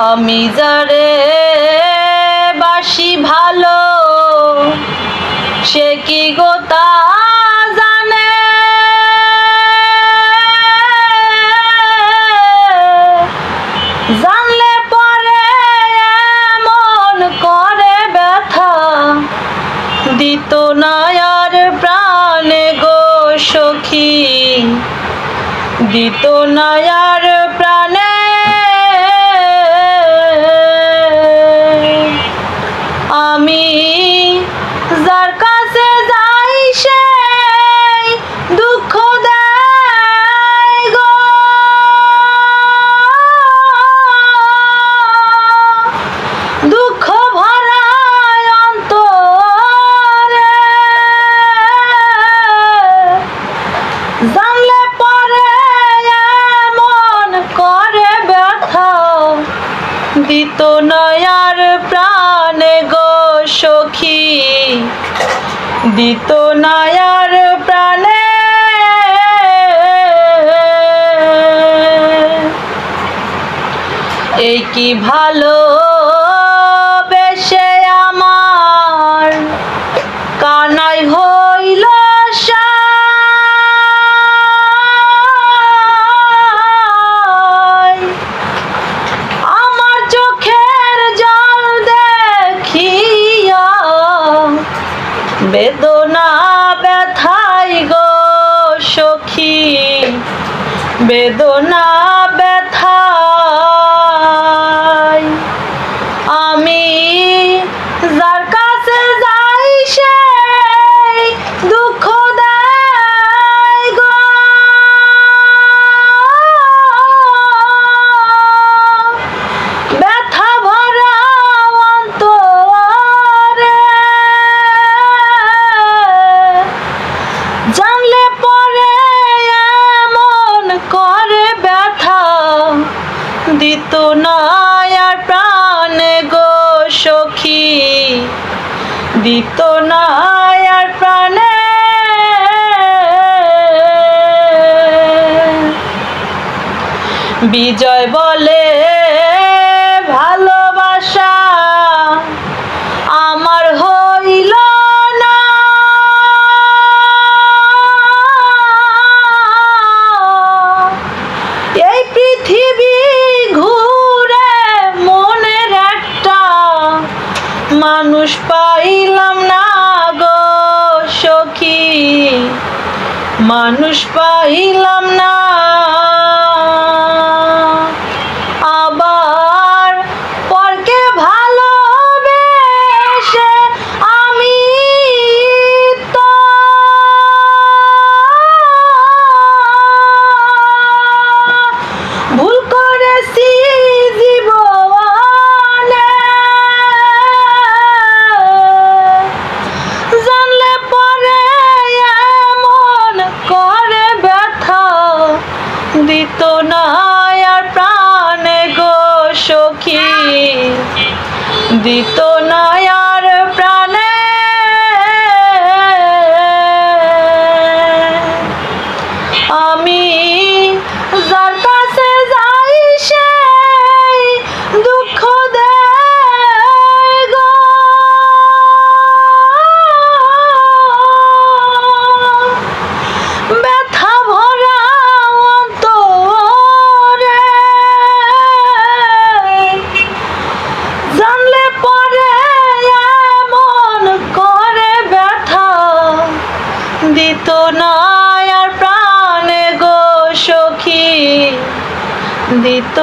আমি যারে বাসি ভালো সে কি গো তা জানে, জানলে পরে এমন করে ব্যথা দিত না আর প্রাণে গো সখী, দিত না আর প্রাণে। আমি যার কাছে যাই সেই দুঃখ দেয় গো, দুঃখ ভরা অন্তরে, জানলে পরে এমন করে ব্যথা দিত না আর প্রাণে গো সখী, দিত না আর প্রাণে। এই কি ভালো বেশে আমার কানাই হইল সায়, আমার চোখের জল দেখিয়া বেদনা ব্যথাই গো সখী, বেদনা ব্যথাই। আমি যার কাছে যাই সেই দুঃখ দেয় গো, ব্যথা ভরা অন্তরে, জানলে পরে এমন করে ব্যথা দিত না আর প্রাণে গো সখী, দিত না আর প্রাণে। বিজয় বলে ভালোবাসা আমার হইল না, এই পৃথিবী ঘুরে মনের একটা মানুষ পাইলাম না গো সখী, মানুষ পাইলাম না। আবার পরকে ভালোবেসে আমি তো ভুল করেছি জীবনে, জানলে পরে এমন করে ব্যথা দিত না আর প্রাণে গো সখী, দিত না আর প্রাণে। আমি যার কাছে যাই সেই দুঃখ দেয় গো, ব্যথা ভরা অন্তরে, জানলে পরে এমন করে ব্যথা দিত না আর প্রাণে গো সখী, দিত